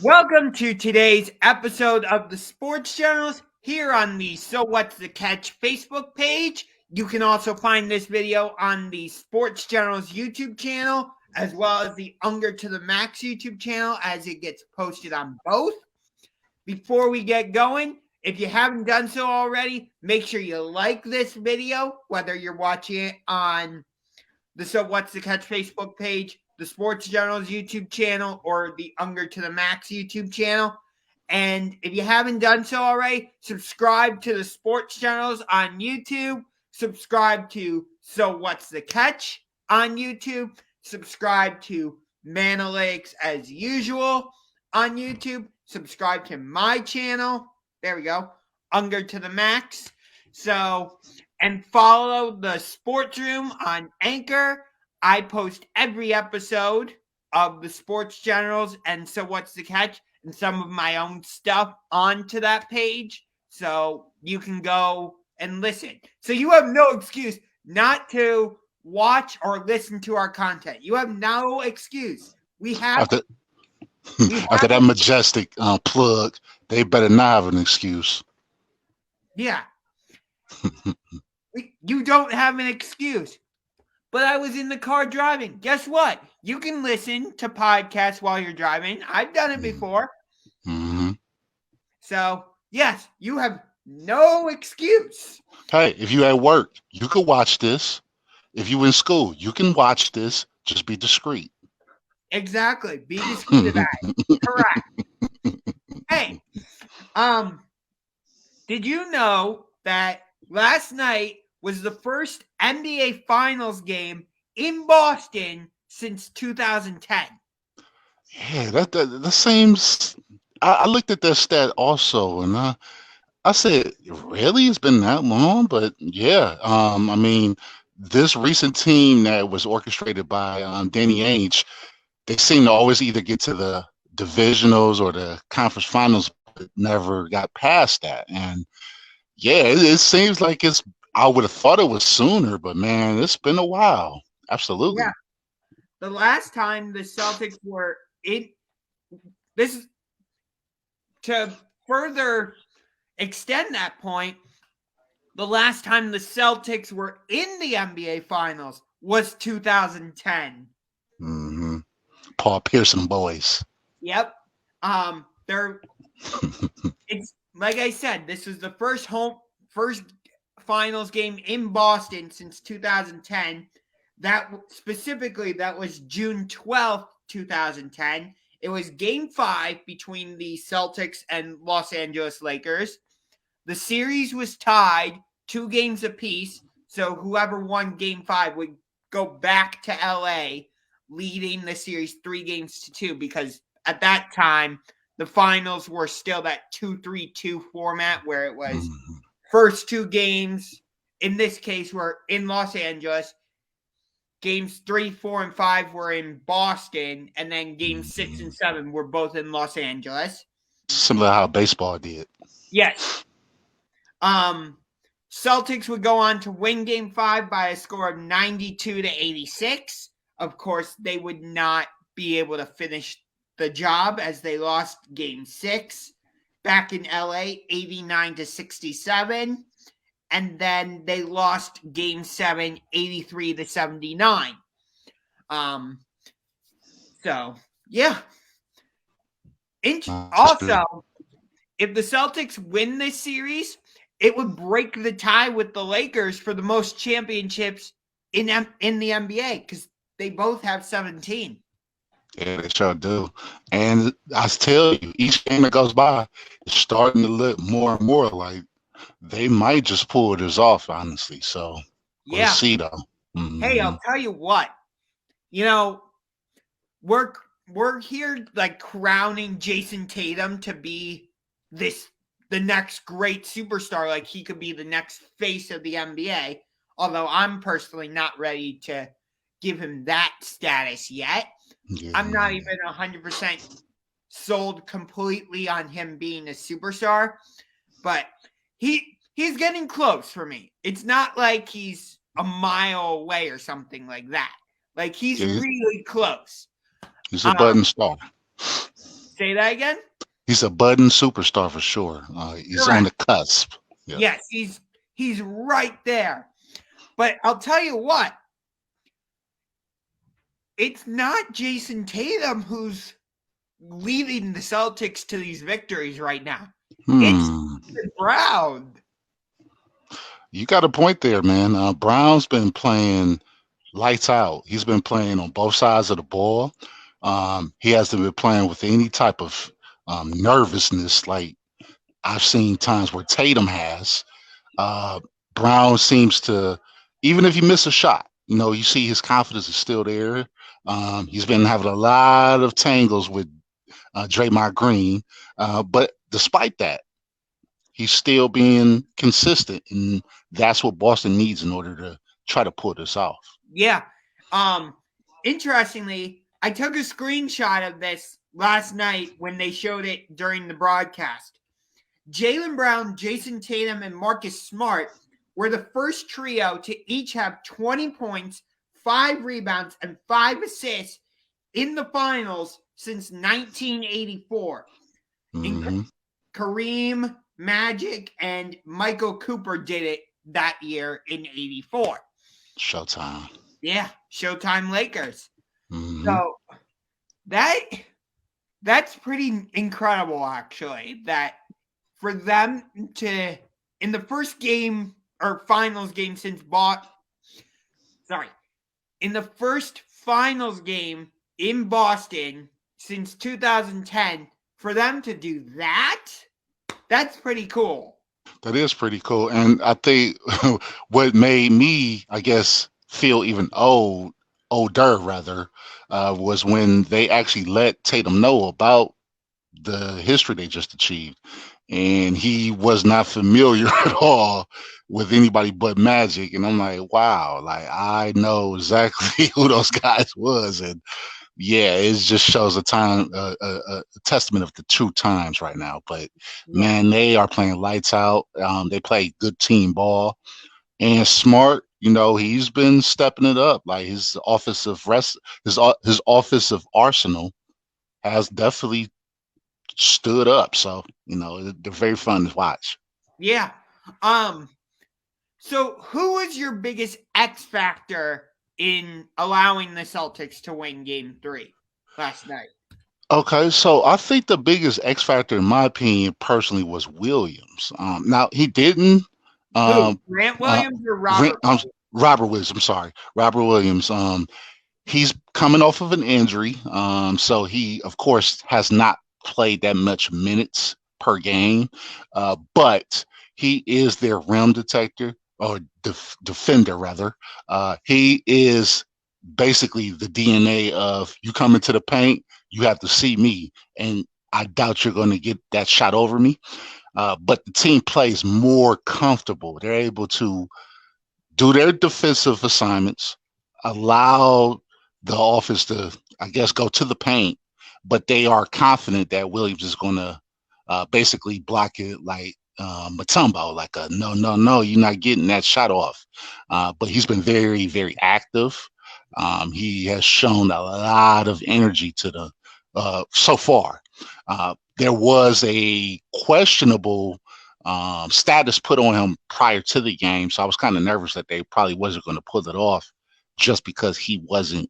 Welcome to today's episode of the Sports Journals here on the So What's the Catch Facebook page. You can also find this video on the Sports Journals YouTube channel as well as the Unger to the Max YouTube channel as it gets posted on both. Before we get going, if you haven't done so already, make sure you like this video, whether you're watching it on the So What's the Catch Facebook page, the Sports Journals YouTube channel, or the Unger to the Max YouTube channel. And if you haven't done so already, subscribe to the Sports Journals on YouTube. Subscribe to So What's the Catch on YouTube. Subscribe to Manalytics as usual on YouTube. Subscribe to my channel. There we go. Unger to the Max. And follow the Sports Room on Anchor. I post every episode of the Sports Generals and So What's the Catch and some of my own stuff onto that page. So you can go and listen. So you have no excuse not to watch or listen to our content. You have no excuse. After that majestic plug, they better not have an excuse. Yeah. You don't have an excuse. But I was in the car driving. Guess what? You can listen to podcasts while you're driving. I've done it before. Mm-hmm. So, yes, you have no excuse. Hey, if you at work, you can watch this. If you in school, you can watch this. Just be discreet. Exactly. Be discreet about it. Correct. Hey, did you know that last night was the first NBA Finals game in Boston since 2010? Yeah, that seems. I looked at that stat also, and I said, really, it's been that long? But yeah, I mean, this recent team that was orchestrated by Danny Ainge, they seem to always either get to the divisionals or the conference finals, but never got past that. And yeah, it seems like it's. I would have thought it was sooner, but man, it's been a while. Absolutely. Yeah. The last time the Celtics were in this is to further extend that point, the last time the Celtics were in the NBA Finals was 2010. Mm-hmm. Paul Pierce boys. Yep. It's like I said, this was the first finals game in Boston since 2010. That was June 12th, 2010. It was game 5 between the Celtics and Los Angeles Lakers. The series was tied 2 games apiece, so whoever won game 5 would go back to LA, leading the series 3-2 because at that time the finals were still that 2-3-2 format where it was first 2 games, in this case, were in Los Angeles. Games 3, 4, and 5 were in Boston, and then games 6 and 7 were both in Los Angeles. Similar to how baseball did. Yes. Celtics would go on to win game 5 by a score of 92-86. Of course, they would not be able to finish the job as they lost game 6 back in LA, 89-67. And then they lost game 7, 83-79. So, yeah. Also, if the Celtics win this series, it would break the tie with the Lakers for the most championships in the NBA because they both have 17. Yeah, they sure do. And I tell you, each game that goes by is starting to look more and more like they might just pull this off, honestly. So we'll see, though. Mm-hmm. Hey, I'll tell you what. We're here like crowning Jason Tatum to be the next great superstar. Like he could be the next face of the NBA. Although I'm personally not ready to give him that status yet. Yeah. I'm not even 100% sold completely on him being a superstar, but he's getting close for me. It's not like he's a mile away or something like that. Like he's really close. He's a budding star. Say that again? He's a budding superstar for sure. He's on the cusp. Yeah. Yes, he's right there. But I'll tell you what, it's not Jason Tatum who's leading the Celtics to these victories right now. It's Brown. You got a point there, man. Brown's been playing lights out. He's been playing on both sides of the ball. He hasn't been playing with any type of nervousness like I've seen times where Tatum has. Brown seems to, even if he misses a shot, you see his confidence is still there. He's been having a lot of tangles with Draymond Green, but despite that, he's still being consistent, and that's what Boston needs in order to try to pull this off. Yeah. Interestingly, I took a screenshot of this last night when they showed it during the broadcast. Jaylen Brown, Jason Tatum, and Marcus Smart were the first trio to each have 20 points, 5 rebounds, and 5 assists in the finals since 1984. Kareem, Magic, and Michael Cooper did it that year in 84. Showtime. Yeah, Showtime Lakers. So that's pretty incredible, actually, that for them to, in the first game or finals game in the first finals game in Boston since 2010, for them to do that, that's pretty cool. That is pretty cool. And I think what made me, I guess, feel even older rather, was when they actually let Tatum know about the history they just achieved. And he was not familiar at all with anybody but Magic. And I'm like, wow, like I know exactly who those guys was. And yeah, it just shows a testament of the true times right now. But man, they are playing lights out. They play good team ball. And Smart, he's been stepping it up. Like his offensive arsenal has definitely stood up. So, they're very fun to watch. Yeah. So who was your biggest X factor in allowing the Celtics to win game 3 last night? Okay, so I think the biggest X factor, in my opinion, personally, was Williams. Now he didn't. Grant Williams or Robert? Robert Williams. I'm sorry, Robert Williams. He's coming off of an injury, so he, of course, has not played that much minutes per game, but he is their rim detector or defender rather. He is basically the DNA of you come into the paint, you have to see me, and I doubt you're going to get that shot over me. But the team plays more comfortable. They're able to do their defensive assignments, allow the offense to, I guess, go to the paint, but they are confident that Williams is going to basically block it like Mutombo, like a no, you're not getting that shot off. But he's been very, very active. He has shown a lot of energy to the so far. There was a questionable status put on him prior to the game, so I was kind of nervous that they probably wasn't going to pull it off just because he wasn't.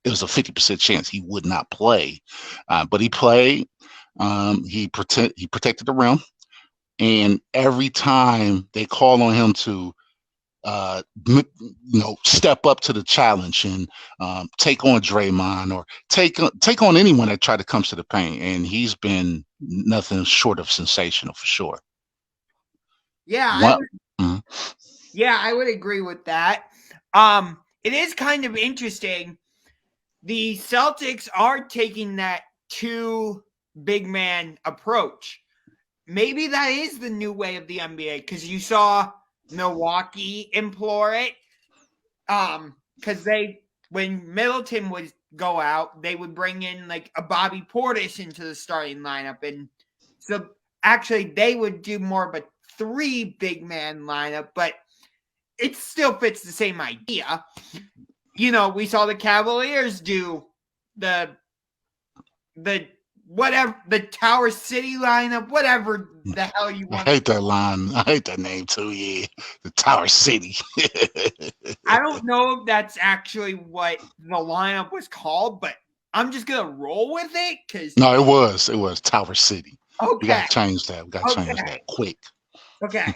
It was a 50% chance he would not play, but he played. He protected the rim, and every time they call on him to step up to the challenge and take on Draymond or take on anyone that tried to come to the paint, and he's been nothing short of sensational for sure. Yeah, I would agree with that. It is kind of interesting. The Celtics are taking that 2 big man approach. Maybe that is the new way of the NBA, because you saw Milwaukee implore it. Because when Middleton would go out, they would bring in like a Bobby Portis into the starting lineup, and so actually they would do more of a 3 big man lineup, but it still fits the same idea. We saw the Cavaliers do the whatever, the Tower City lineup, whatever the hell you I want. hate that line. I hate that name too. Yeah, the Tower City. I don't know if that's actually what the lineup was called, but I'm just gonna roll with it because No, it was Tower City. We okay, got to change that. We got to change okay, that quick. okay.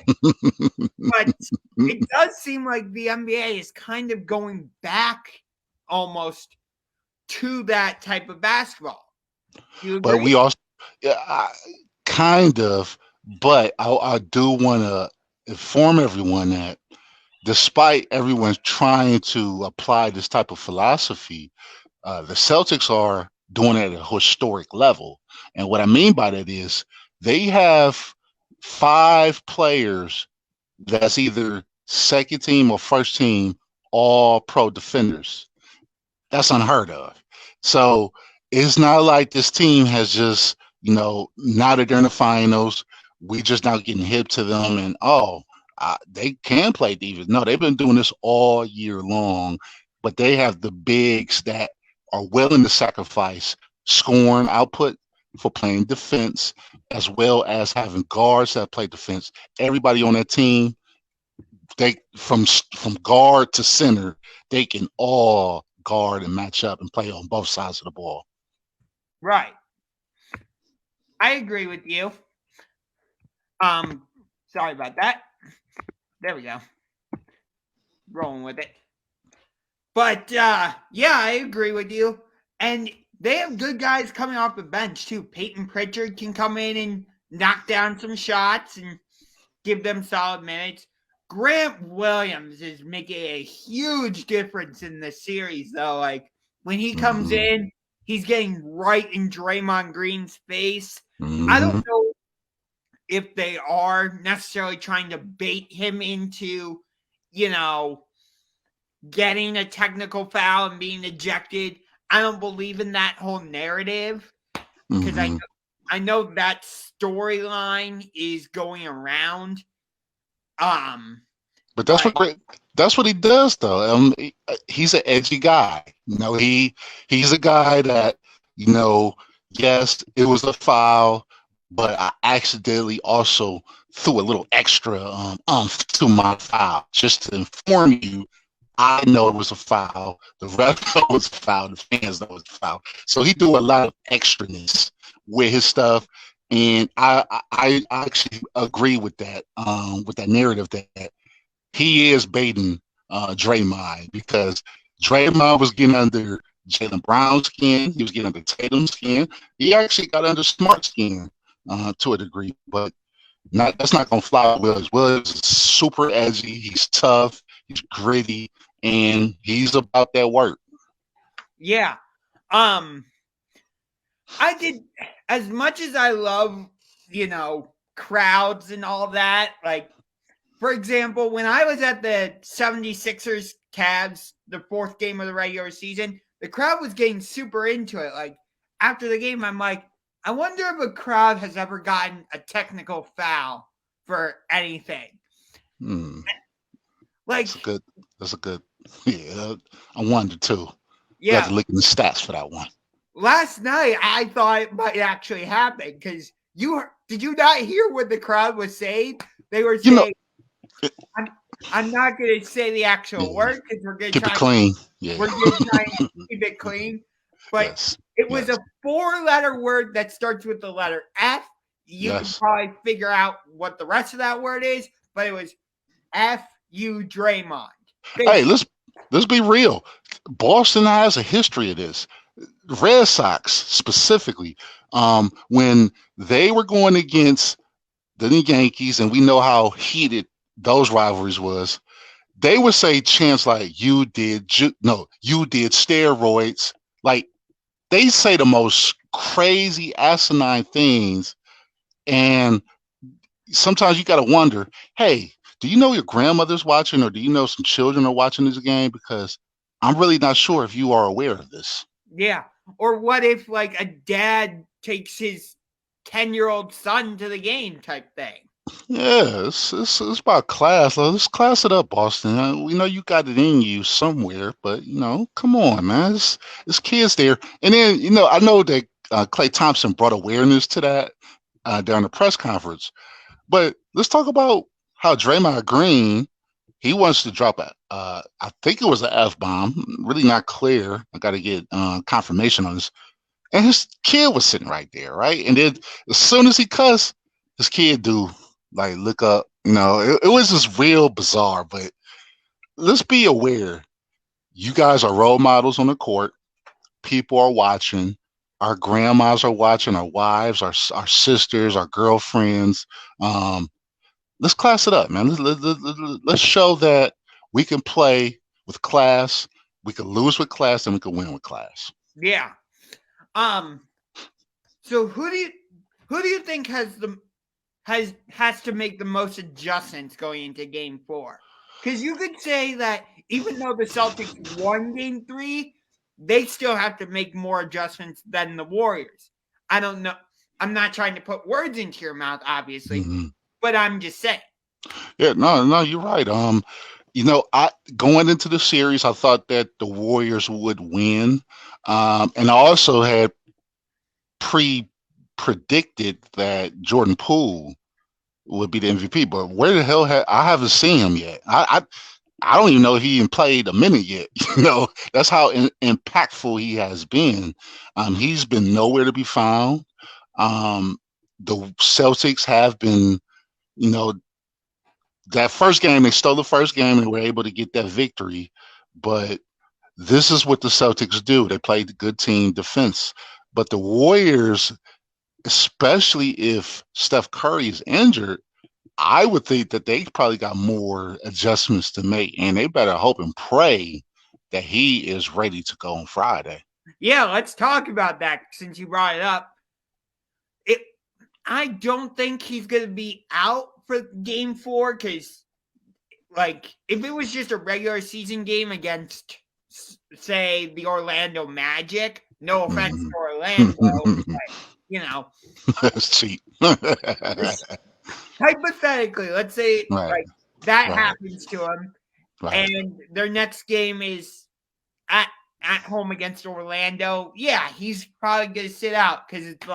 But it does seem like the NBA is kind of going back almost to that type of basketball. Do you But agree? we also, yeah, kind of. But I do want to inform everyone that despite everyone trying to apply this type of philosophy, the Celtics are doing it at a historic level. And what I mean by that is they have 5 players that's either second team or first team all pro defenders. That's unheard of. So it's not like this team has just, now that they're in the finals, we just now getting hip to them and, they can play defense. No, they've been doing this all year long, but they have the bigs that are willing to sacrifice scoring output for playing defense, as well as having guards that play defense. Everybody on that team, they from guard to center, they can all guard and match up and play on both sides of the ball. Right. I agree with you. Sorry about that. There we go. Rolling with it. But yeah, I agree with you. And they have good guys coming off the bench too. Peyton Pritchard can come in and knock down some shots and give them solid minutes. Grant Williams is making a huge difference in the series, though. Like when he comes in, he's getting right in Draymond Green's face. I don't know if they are necessarily trying to bait him into, getting a technical foul and being ejected. I don't believe in that whole narrative because I know that storyline is going around. But that's what he does though. He's an edgy guy. He's a guy that, yes, it was a foul, but I accidentally also threw a little extra to my foul just to inform you. I know it was a foul. The ref know it was a foul. The fans know it was a foul. So he do a lot of extraness with his stuff, and I actually agree with that narrative that he is baiting Draymond, because Draymond was getting under Jaylen Brown's skin. He was getting under Tatum's skin. He actually got under Smart's skin to a degree, but that's not going to fly with Williams. Williams is super edgy. He's tough. He's gritty, and he's about that work. Yeah. I did, as much as I love, crowds and all that, like, for example, when I was at the 76ers Cavs, the 4th game of the regular season, the crowd was getting super into it. Like, after the game, I'm like, I wonder if a crowd has ever gotten a technical foul for anything. Like, That's a good. Yeah, I wondered too. Yeah, you have to look in the stats for that one. Last night, I thought it might actually happen because did you not hear what the crowd was saying? They were saying, I'm not going to say the actual word because we're going to keep it clean. Yeah. We're going to try and keep it clean. But it was a 4-letter word that starts with the letter F. You can probably figure out what the rest of that word is, but it was F-U Draymond. Hey, let's be real. Boston has a history of this. Red Sox specifically, when they were going against the Yankees, and we know how heated those rivalries was, they would say chants like you did steroids. Like, they say the most crazy asinine things, and sometimes you got to wonder, hey, do you know your grandmother's watching, or do you know some children are watching this game? Because I'm really not sure if you are aware of this. Yeah. Or what if, like, a dad takes his 10-year-old son to the game type thing? Yeah, it's about class. Let's class it up, Boston. We know you got it in you somewhere, but, come on, man. It's kids there. And then, I know that Klay Thompson brought awareness to that during the press conference. But let's talk about how Draymond Green, he wants to drop I think it was an F-bomb, really not clear. I got to get confirmation on this. And his kid was sitting right there, right? And then as soon as he cussed, his kid do like look up. It was just real bizarre. But let's be aware, you guys are role models on the court. People are watching. Our grandmas are watching. Our wives, our sisters, our girlfriends. Let's class it up, man. Let's show that we can play with class. We can lose with class, and we can win with class. Yeah. So who do you think has to make the most adjustments going into Game 4? Because you could say that even though the Celtics won Game 3, they still have to make more adjustments than the Warriors. I don't know. I'm not trying to put words into your mouth, obviously, but I'm just saying. Yeah, no, you're right. I going into the series, I thought that the Warriors would win, and I also had predicted that Jordan Poole would be the MVP. But where the hell I haven't seen him yet. I don't even know if he even played a minute yet. That's how impactful he has been. He's been nowhere to be found. The Celtics have been, that first game, they stole the first game and were able to get that victory. But this is what the Celtics do. They play the good team defense. But the Warriors, especially if Steph Curry is injured, I would think that they probably got more adjustments to make, and they better hope and pray that he is ready to go on Friday. Yeah, let's talk about that since you brought it up. I don't think he's going to be out for Game 4 because, if it was just a regular season game against, say, the Orlando Magic, no offense to Orlando, but, That's cheap. Hypothetically, let's say that Right. happens to him, and their next game is at home against Orlando. Yeah, he's probably going to sit out because it's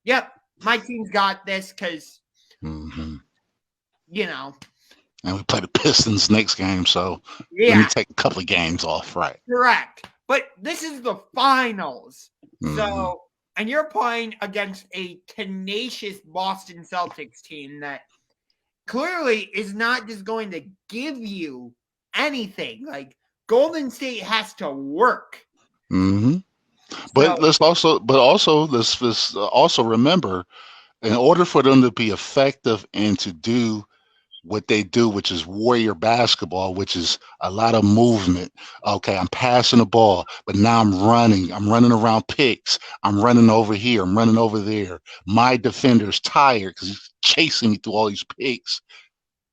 yep, my team's got this because, and we play the Pistons next game, so let me take a couple of games off, right? Correct. But this is the finals. So, and you're playing against a tenacious Boston Celtics team that clearly is not just going to give you anything. Golden State has to work. But let's also remember, in order for them to be effective and to do what they do, which is warrior basketball, which is a lot of movement. Okay, I'm passing the ball, but now I'm running. I'm running around picks. I'm running over here. I'm running over there. My defender's tired because he's chasing me through all these picks.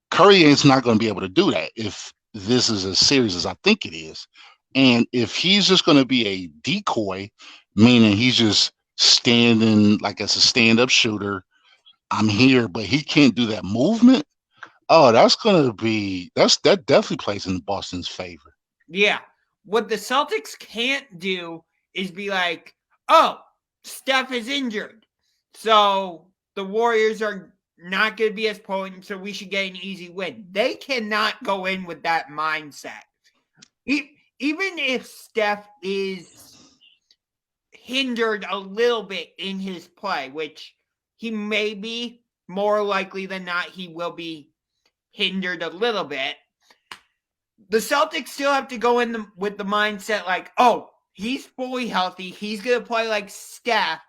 Curry is not going to be able to do that if this is as serious as I think it is. And if he's just going to be a decoy, meaning he's just standing as a stand-up shooter, I'm here, but he can't do that movement. Oh, that definitely plays in Boston's favor. Yeah. What the Celtics can't do is be like, oh, Steph is injured, so the Warriors are not going to be as potent, so we should get an easy win. They cannot go in with that mindset. Even if Steph is hindered a little bit in his play, which he may be, more likely than not, he will be hindered a little bit. The Celtics still have to go in with the mindset oh, he's fully healthy. He's going to play like Steph,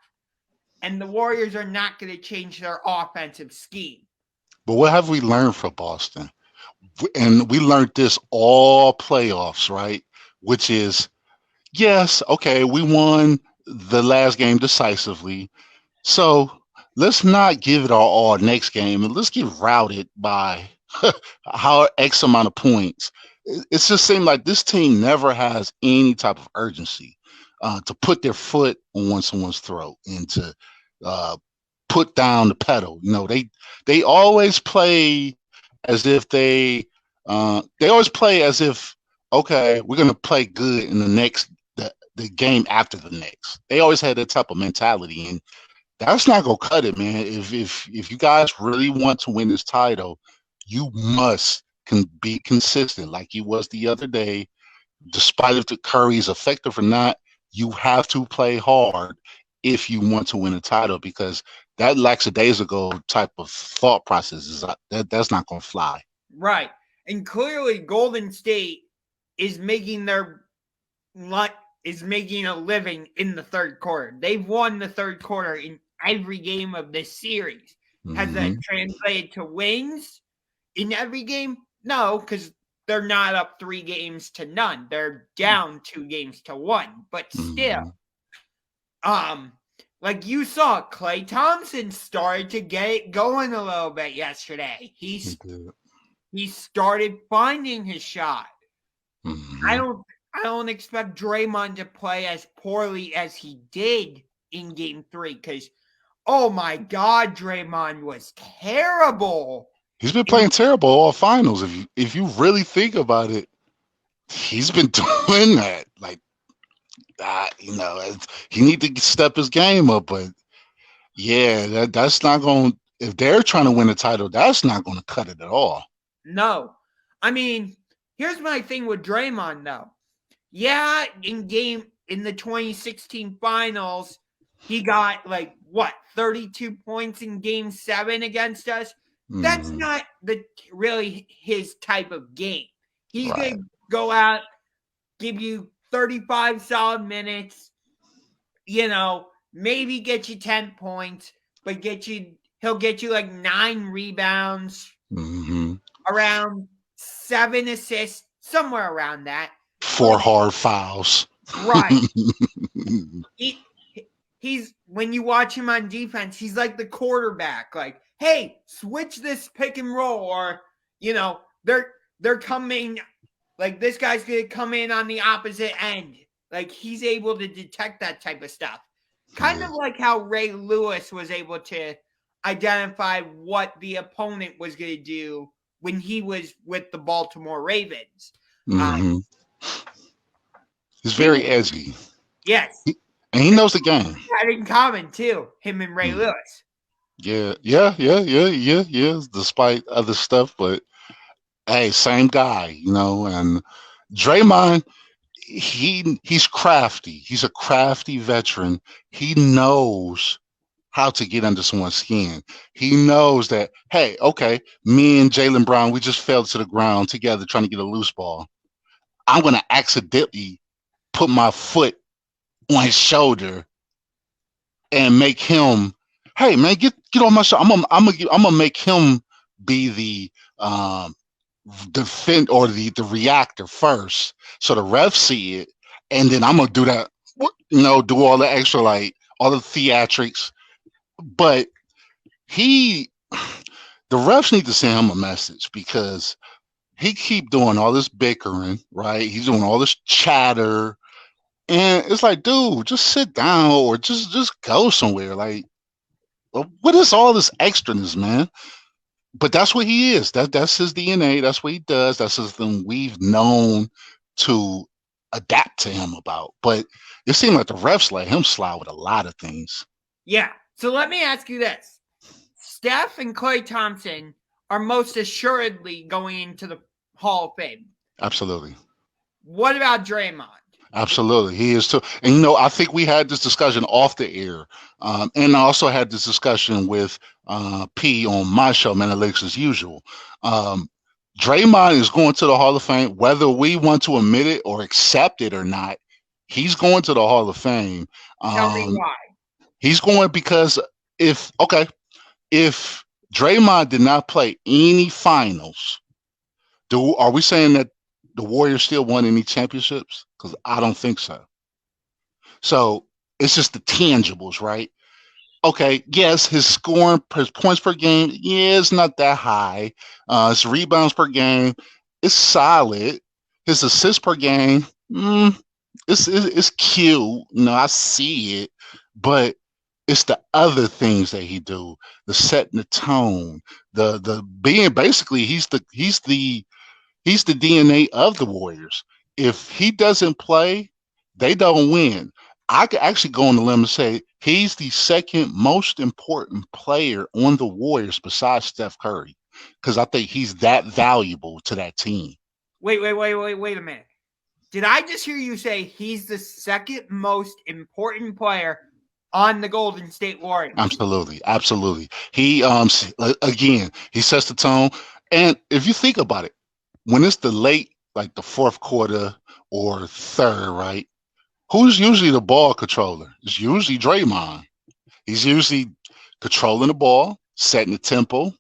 and the Warriors are not going to change their offensive scheme. But what have we learned from Boston? And we learned this all playoffs, right? Which is, yes, okay, we won the last game decisively. So let's not give it our all next game, and let's get routed by how X amount of points. It's just seemed like this team never has any type of urgency to put their foot on someone's throat and to put down the pedal. They always play as if okay, we're going to play good in the the game after the next. They always had that type of mentality, and that's not gonna cut it, man. If you guys really want to win this title, you must be consistent, like he was the other day. Despite if the Curry is effective or not, you have to play hard if you want to win a title, because that lackadaisical type of thought process is that's not gonna fly. Right. And clearly Golden State is making a living in the third quarter. They've won the third quarter in every game of this series. Has that translated to wins in every game? No, because they're not up 3-0. They're down 2-1. But still, like you saw, Klay Thompson started to get it going a little bit yesterday. He started finding his shot. I don't expect Draymond to play as poorly as he did in Game 3, because, oh my God, Draymond was terrible. He's been playing terrible all finals. If you really think about it, he's been doing that. Like, he need to step his game up. But yeah, that's not going. If they're trying to win a title, that's not going to cut it at all. No, I mean, here's my thing with Draymond, though. Yeah, in the 2016 finals, he got 32 points in Game 7 against us. That's not really his type of game. He's going to go out, give you 35 solid minutes, maybe get you 10 points, but he'll get you 9 rebounds, around 7 assists, somewhere around that. 4 hard fouls. Right. He's when you watch him on defense, he's like the quarterback. Like, hey, switch this pick and roll, or they're coming. Like, this guy's gonna come in on the opposite end. Like, he's able to detect that type of stuff. Kind of like how Ray Lewis was able to identify what the opponent was gonna do when he was with the Baltimore Ravens. He's very edgy. Yes. And he knows the game. Had in common, too, him and Ray Lewis. Yeah. Despite other stuff, but hey, same guy, and Draymond, he's crafty. He's a crafty veteran. He knows how to get under someone's skin. He knows that, hey, okay, me and Jaylen Brown, we just fell to the ground together trying to get a loose ball. I'm going to accidentally put my foot on his shoulder and make him, hey man, get on my shoulder. I'm gonna make him be the defend or the reactor first, so the refs see it, and then I'm gonna do that. Do all the extra, all the theatrics. But the refs need to send him a message, because he keep doing all this bickering, right? He's doing all this chatter. And it's like, dude, just sit down or just go somewhere. Like, what is all this extraness, man? But that's what he is. That's his DNA. That's what he does. That's something we've known to adapt to him about. But it seemed like the refs let him slide with a lot of things. Yeah. So let me ask you this. Steph and Klay Thompson are most assuredly going into the Hall of Fame. Absolutely. What about Draymond? Absolutely. He is too. And, I think we had this discussion off the air. And I also had this discussion with P on my show, Analytics as Usual. Draymond is going to the Hall of Fame, whether we want to admit it or accept it or not. He's going to the Hall of Fame. Tell me why. He's going because if Draymond did not play any finals, are we saying that the Warriors still won any championships? Because I don't think so. So it's just the tangibles, right? Okay, yes, his points per game, it's not that high. His rebounds per game, it's solid. His assists per game, it's cute. I see it, but it's the other things that he do, the setting the tone, the being basically he's the DNA of the Warriors. If he doesn't play, they don't win. I could actually go on the limb and say he's the second most important player on the Warriors besides Steph Curry, because I think he's that valuable to that team. Wait a minute. Did I just hear you say he's the second most important player on the Golden State Warriors? Absolutely. He again, he sets the tone. And if you think about it, when it's the late, like the fourth quarter or third, right? Who's usually the ball controller? It's usually Draymond. He's usually controlling the ball, setting the tempo,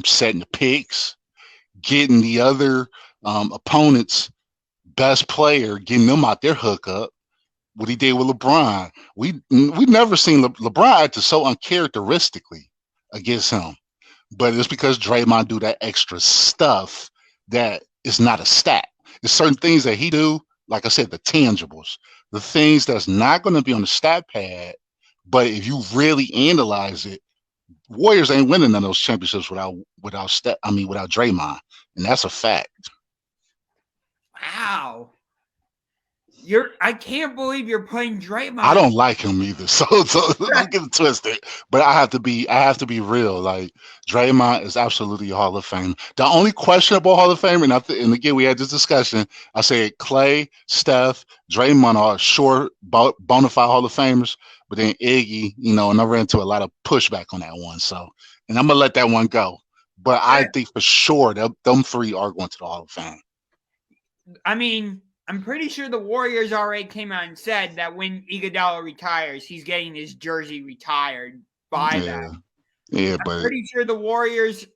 setting the picks, getting the other opponent's best player, getting them out their hookup. What he did with LeBron, we never seen LeBron acted so uncharacteristically against him, but it's because Draymond do that extra stuff that is not a stat. There's certain things that he do, like I said, the tangibles, the things that's not going to be on the stat pad, but if you really analyze it, Warriors ain't winning none of those championships without Draymond, and that's a fact. Wow. I can't believe you're playing Draymond. I don't like him either, so don't get it twisted. But I have to be real. Like, Draymond is absolutely a Hall of Fame. The only questionable Hall of Fame, and again we had this discussion. I said Clay, Steph, Draymond are sure bona fide Hall of Famers, but then Iggy, and I ran into a lot of pushback on that one. So, and I'm gonna let that one go. But I think for sure that them three are going to the Hall of Fame. I mean, I'm pretty sure the Warriors already came out and said that when Iguodala retires, he's getting his jersey retired by them. Yeah, I'm pretty sure the Warriors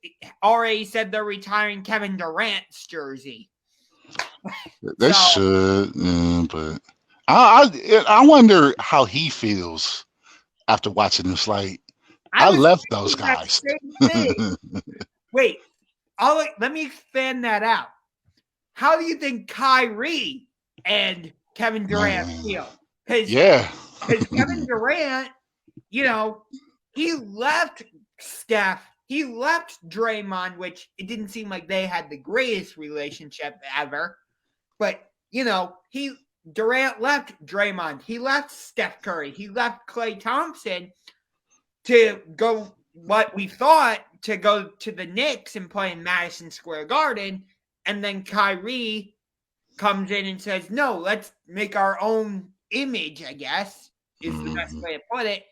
already said they're retiring Kevin Durant's jersey. They should, but I wonder how he feels after watching this. Like, I left those guys. Wait, let me expand that out. How do you think Kyrie and Kevin Durant feel? Because Kevin Durant, he left Steph, he left Draymond, which it didn't seem like they had the greatest relationship ever. But, Durant left Draymond, he left Steph Curry, he left Klay Thompson to go, what we thought, to go to the Knicks and play in Madison Square Garden. And then Kyrie comes in and says, no, let's make our own image, I guess, is the best way to put it,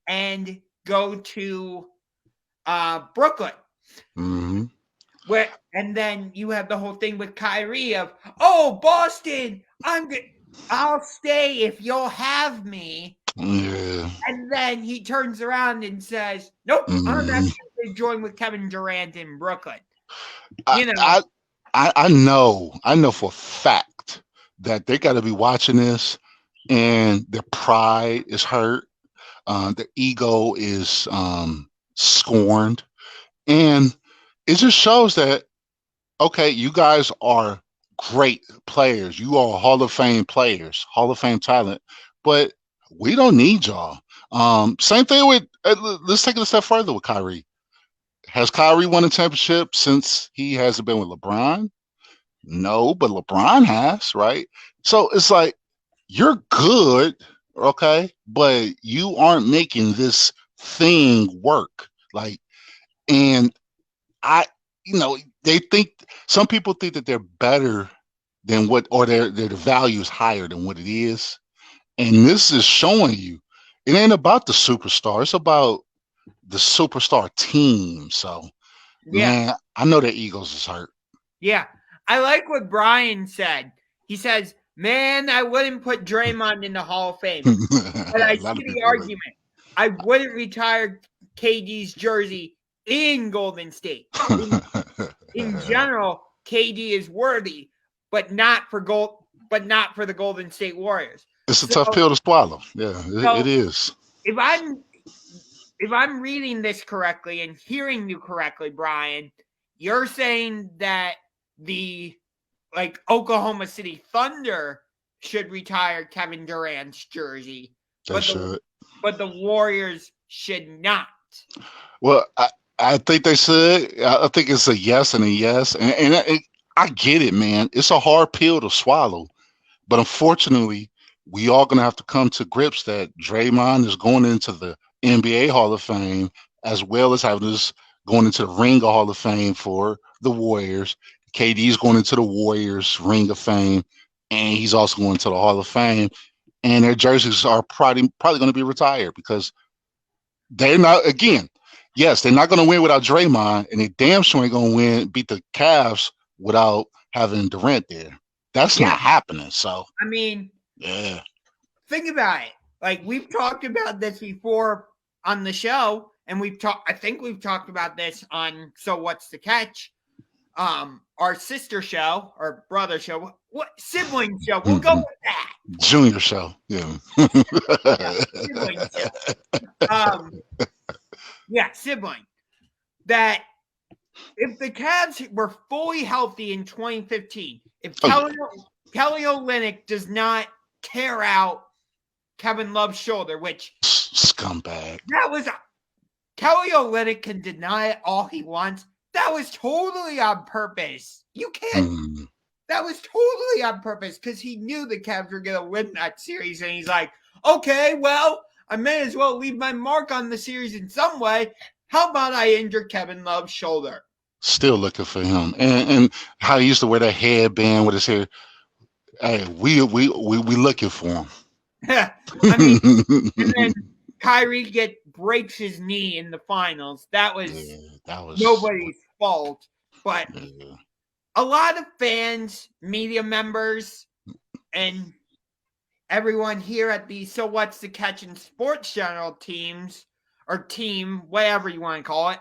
and go to Brooklyn. Mm-hmm. And then you have the whole thing with Kyrie of, oh, Boston, I'll stay if you'll have me. Yeah. And then he turns around and says, nope, I'm actually going to join with Kevin Durant in Brooklyn. I know for a fact that they got to be watching this, and their pride is hurt, their ego is scorned, and it just shows that, okay, you guys are great players, you are Hall of Fame players, Hall of Fame talent, but we don't need y'all. Same thing with, let's take it a step further with Kyrie. Has Kyrie won a championship since he hasn't been with LeBron? No, but LeBron has, right? So it's like, you're good, okay, but you aren't making this thing work. Like, and some people think that they're better than what, or their value is higher than what it is. And this is showing you, it ain't about the superstar. It's about the superstar team. So, man, I know their egos is hurt. Yeah. I like what Brian said. He says, man, I wouldn't put Draymond in the Hall of Fame. But I see the argument. I wouldn't retire KD's jersey in Golden State. In general, KD is worthy, but not for the Golden State Warriors. It's a tough pill to swallow. Yeah, it is. If I'm reading this correctly and hearing you correctly, Brian, you're saying that the Oklahoma City Thunder should retire Kevin Durant's jersey. They should. But the Warriors should not. Well, I think they should. I think it's a yes and a yes. And I get it, man. It's a hard pill to swallow. But unfortunately, we all gonna have to come to grips that Draymond is going into the NBA Hall of Fame as well as having this going into the Ring of Hall of Fame for the Warriors. KD's going into the Warriors Ring of Fame, and he's also going to the Hall of Fame. And their jerseys are probably going to be retired because they're not. Again, yes, they're not going to win without Draymond, and they damn sure ain't going to beat the Cavs without having Durant there. That's not happening. So I mean, yeah. Think about it. Like, we've talked about this before on the show, and I think we've talked about this on So What's the Catch? Our sister show, or brother show, sibling show. We'll go with that. Junior show, yeah. Sibling show. Sibling. That if the Cavs were fully healthy in 2015, if Kelly Olynyk does not tear out Kevin Love's shoulder, which scumbag. That was Kelly Olynyk can deny it all he wants. That was totally on purpose. You can't. That was totally on purpose because he knew the Cavs were going to win that series, and he's like, okay, well, I may as well leave my mark on the series in some way. How about I injure Kevin Love's shoulder? Still looking for him, and how he used to wear that headband with his hair. Hey, we looking for him. I mean, and then Kyrie breaks his knee in the finals. That was nobody's fault, but a lot of fans, media members, and everyone here at the So What's the Catch and Sports General teams, or team, whatever you want to call it,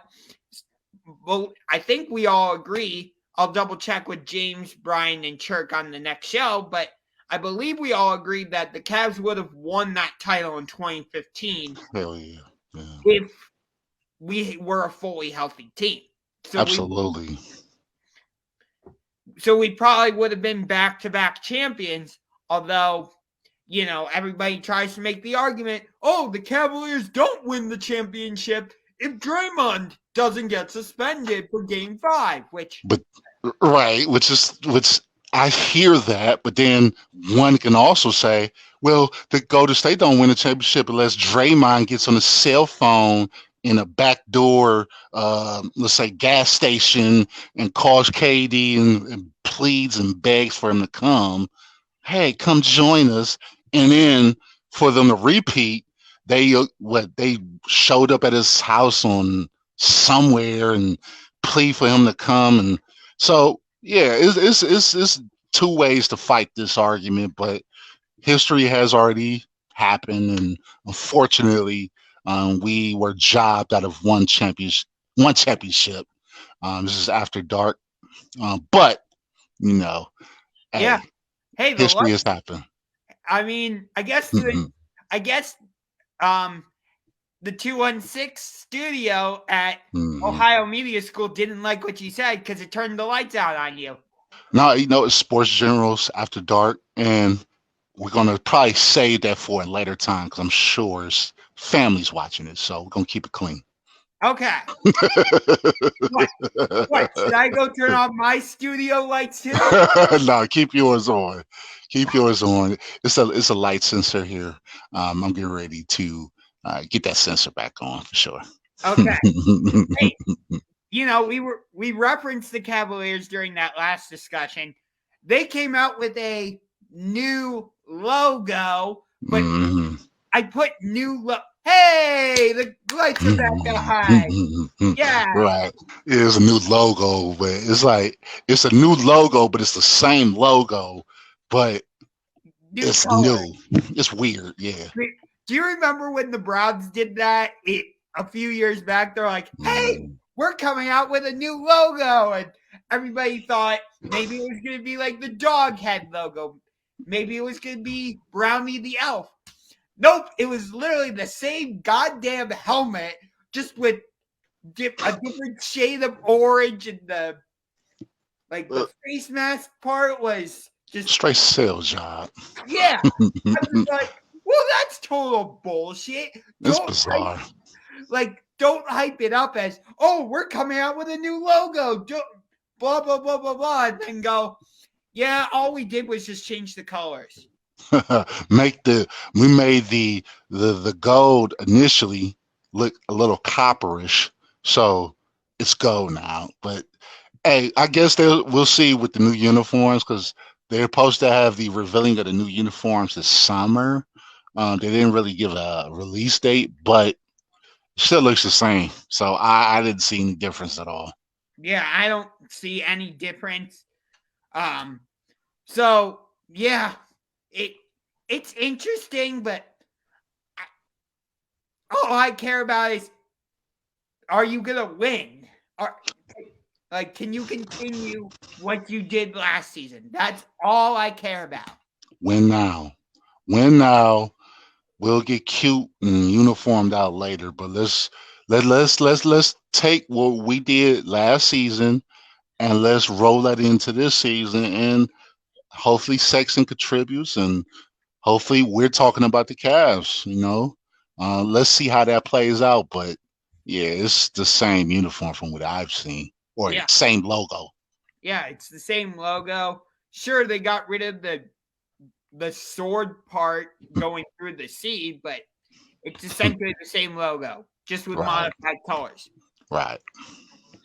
well, I think we all agree. I'll double check with James, Brian, and Chirk on the next show, but I believe we all agreed that the Cavs would have won that title in 2015 if we were a fully healthy team. So absolutely. So we probably would have been back-to-back champions, although, everybody tries to make the argument, the Cavaliers don't win the championship if Draymond doesn't get suspended for Game 5, which I hear that, but then one can also say, well, the Golden State don't win the championship unless Draymond gets on a cell phone in a backdoor, let's say, gas station and calls KD and pleads and begs for him to come. Hey, come join us. And then for them to repeat, they showed up at his house on somewhere and plead for him to come. And so, yeah, it's two ways to fight this argument, but history has already happened, and unfortunately, we were jobbed out of one championship. This is after dark, but hey, history has happened. I mean, I guess the 216 studio at Ohio Media School didn't like what you said because it turned the lights out on you. No, it's Sports Generals After Dark, and we're going to probably save that for a later time because I'm sure it's families watching it, so we're going to keep it clean. Okay. What? Should I go turn off my studio lights too? No, keep yours on. Keep yours on. It's a light sensor here. I'm getting ready to get that sensor back on for sure. Okay. Hey, we referenced the Cavaliers during that last discussion. They came out with a new logo, but I put hey, the lights are back to high. Yeah. Right. It's a new logo, but it's a new logo, but it's the same logo, but it's new. It's weird, yeah. Do you remember when the Browns did that a few years back? They're like, hey, we're coming out with a new logo. And everybody thought maybe it was going to be like the dog head logo. Maybe it was going to be Brownie the elf. Nope, it was literally the same goddamn helmet, just with a different shade of orange, and the face mask part was just straight sales job. Yeah, I was like, well, that's total bullshit. It's bizarre. Don't hype it up as, we're coming out with a new logo. Blah blah blah blah blah, and then go, yeah, all we did was just change the colors. we made the gold initially look a little copperish, so it's gold now. But hey, I guess we'll see with the new uniforms because they're supposed to have the revealing of the new uniforms this summer. They didn't really give a release date, but it still looks the same. So I didn't see any difference at all. Yeah, I don't see any difference. So yeah, it's interesting, but all I care about is, are you gonna win? Can you continue what you did last season? That's all I care about. Win now, win now. We'll get cute and uniformed out later, but let's take what we did last season and let's roll that into this season, and hopefully Sexton contributes, and hopefully we're talking about the Cavs. Let's see how that plays out. But yeah, it's the same uniform from what I've seen, or Yeah. same logo. Yeah, it's the same logo. Sure, they got rid of the sword part going through the C, but it's essentially the same logo, just with modified colors. Right.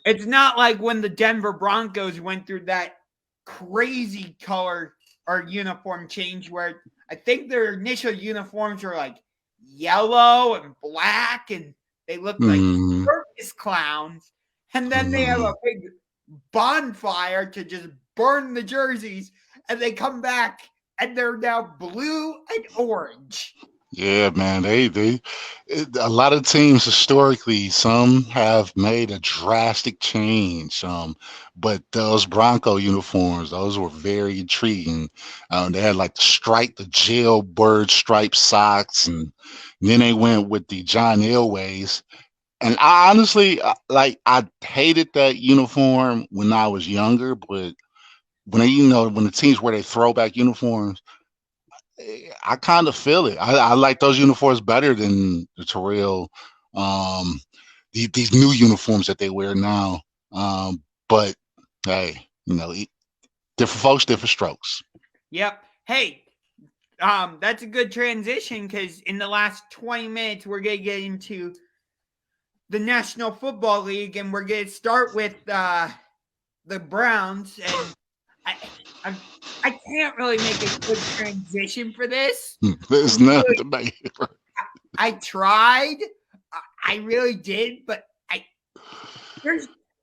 It's not like when the Denver Broncos went through that crazy color or uniform change where I think their initial uniforms were like yellow and black and they looked like circus clowns. And then they have a big bonfire to just burn the jerseys, and they come back and they're now blue and orange. Yeah, man. A lot of teams historically, some have made a drastic change. But those Bronco uniforms, those were very intriguing. They had like the jailbird striped socks, and then they went with the John Elways. And I honestly, I hated that uniform when I was younger, but when the teams wear their throwback uniforms, I kind of feel it. I like those uniforms better than the Terrell, these new uniforms that they wear now. But hey, different folks, different strokes. Yep. Hey, that's a good transition because in the last 20 minutes, we're going to get into the National Football League, and we're going to start with the Browns. And I can't really make a good transition for this. There's nothing to make. I tried. I really did, but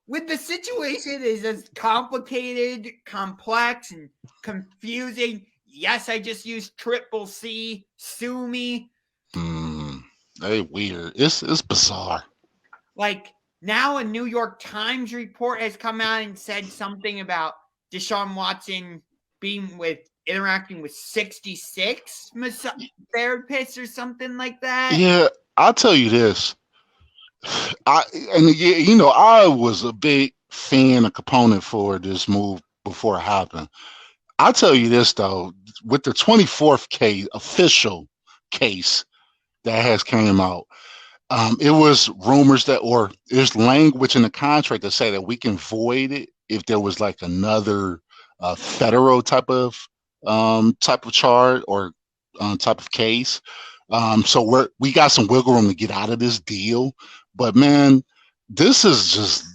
with the situation is as complicated, complex, and confusing. Yes, I just used Triple C. Sue me. They weird. It's bizarre. Like now, a New York Times report has come out and said something about Deshaun Watson interacting with 66 therapists or something like that. Yeah, I'll tell you this. I was a big fan, a component for this move before it happened. I'll tell you this though, with the 24th official case that has came out, it was rumors or there's language in the contract that say that we can void it if there was like another federal type of charge or type of case. So we got some wiggle room to get out of this deal. But man, this is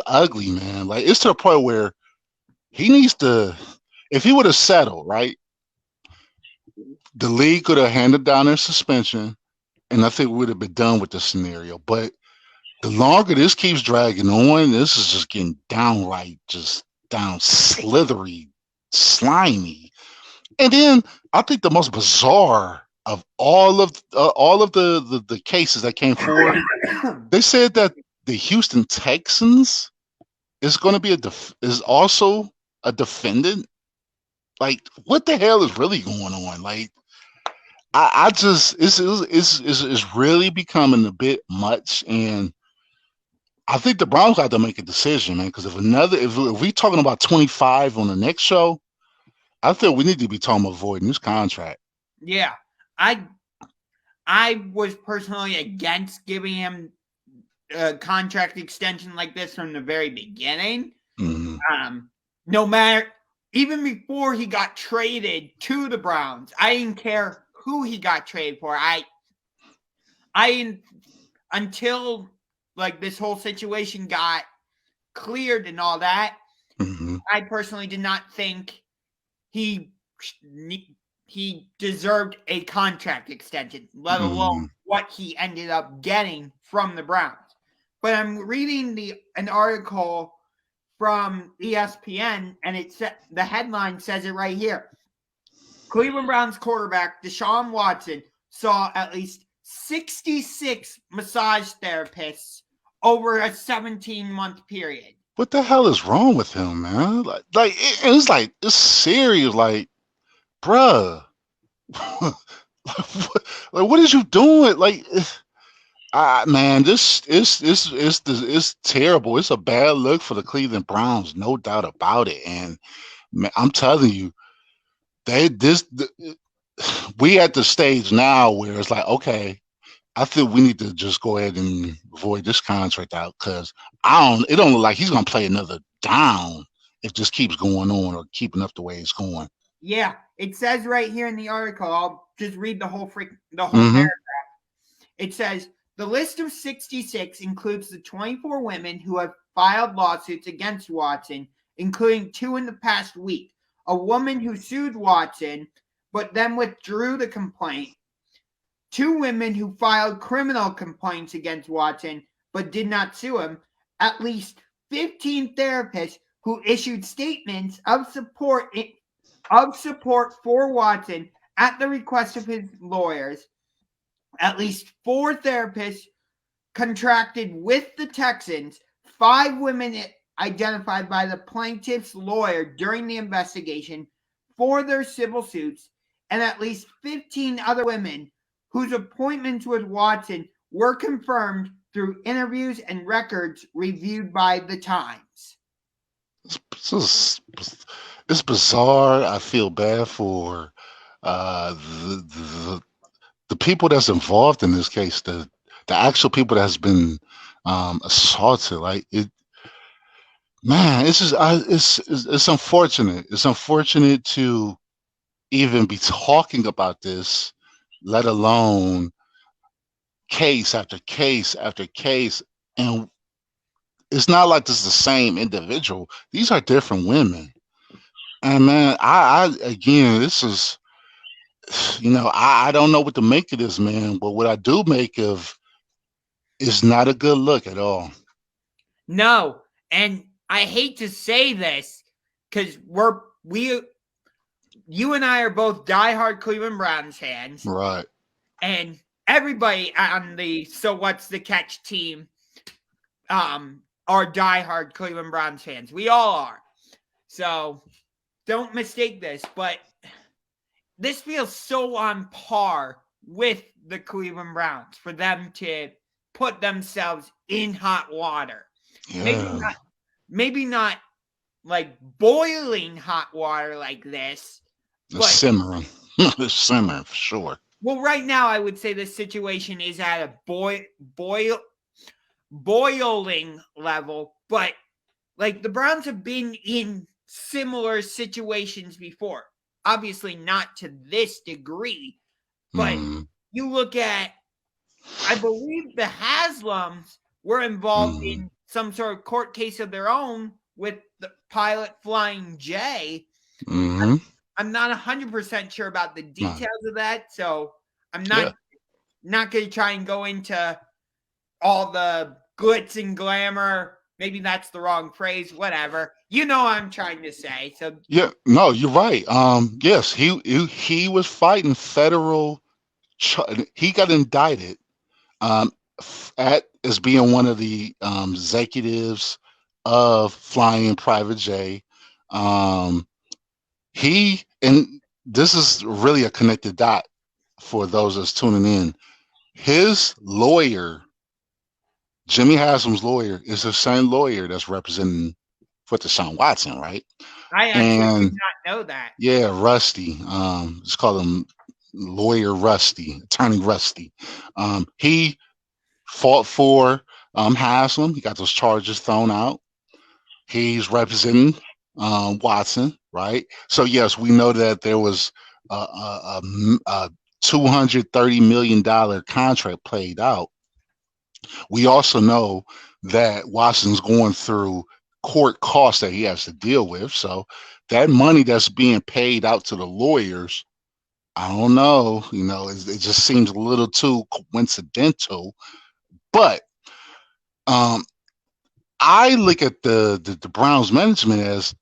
ugly, man. Like it's to the point where he needs to, if he would have settled, right, the league could have handed down their suspension, and I think we would have been done with the scenario. But the longer this keeps dragging on, this is just getting downright just down slithery, slimy. And then I think the most bizarre of all of the cases that came forward, they said that the Houston Texans is going to be is also a defendant. Like, what the hell is really going on? Like, I just it's really becoming a bit much, and I think the Browns have to make a decision, man. Because if we talking about 25 on the next show, I think we need to be talking about avoiding this contract. Yeah, I was personally against giving him a contract extension like this from the very beginning. Mm-hmm. No matter, even before he got traded to the Browns, I didn't care who he got traded for. Until like this whole situation got cleared and all that, I personally did not think he deserved a contract extension, let alone what he ended up getting from the Browns. But I'm reading an article from ESPN, and the headline says it right here. Cleveland Browns quarterback Deshaun Watson saw at least 66 massage therapists over a 17-month period. What the hell is wrong with him, man? It's serious. Like, bruh, what is you doing? Like, man, this is terrible. It's a bad look for the Cleveland Browns, no doubt about it. And man, I'm telling you, we at the stage now where it's like, okay, I think we need to just go ahead and void this contract out because it don't look like he's gonna play another down if it just keeps going on or keeping up the way it's going. Yeah, it says right here in the article. I'll just read the whole paragraph. It says the list of 66 includes the 24 women who have filed lawsuits against Watson, including 2 in the past week. A woman who sued Watson but then withdrew the complaint. 2 women who filed criminal complaints against Watson but did not sue him. At least 15 therapists who issued statements of support for Watson at the request of his lawyers. At least 4 therapists contracted with the Texans. 5 women identified by the plaintiff's lawyer during the investigation for their civil suits, and at least 15 other women whose appointments with Watson were confirmed through interviews and records reviewed by the Times. It's bizarre. I feel bad for the people that's involved in this case, the actual people that's been assaulted. Like it, man. It's just it's unfortunate. It's unfortunate to even be talking about this, let alone case after case after case. And it's not like this is the same individual. These are different women. And man, I again, this is, I don't know what to make of this, man. But what I do make of is not a good look at all. No, and I hate to say this because you and I are both diehard Cleveland Browns fans, right? And everybody on the So What's the Catch team are diehard Cleveland Browns fans. We all are. So don't mistake this, but this feels so on par with the Cleveland Browns for them to put themselves in hot water. Yeah. Maybe not like boiling hot water like this. It's simmering. It's simmering for sure. Well, right now I would say the situation is at a boiling level, but like the Browns have been in similar situations before. Obviously not to this degree, but you look at, I believe the Haslams were involved in some sort of court case of their own with the pilot Flying J. I'm not 100% sure about the details of that, so I'm not going to try and go into all the glitz and glamour. Maybe that's the wrong phrase, whatever. You know what I'm trying to say. So yeah, no, you're right. Yes, he was fighting federal. He got indicted as being one of the executives of Flying Private J. And this is really a connected dot for those that's tuning in. His lawyer, Jimmy Haslam's lawyer, is the same lawyer that's representing for Deshaun Watson, right? I actually did not know that. Yeah, Rusty. Let's call him Lawyer Rusty, Attorney Rusty. He fought for Haslam. He got those charges thrown out. He's representing Watson, right? So yes, we know that there was a $230 million contract played out. We also know that Washington's going through court costs that he has to deal with. So that money that's being paid out to the lawyers, I don't know, it just seems a little too coincidental. But I look at the Browns management as,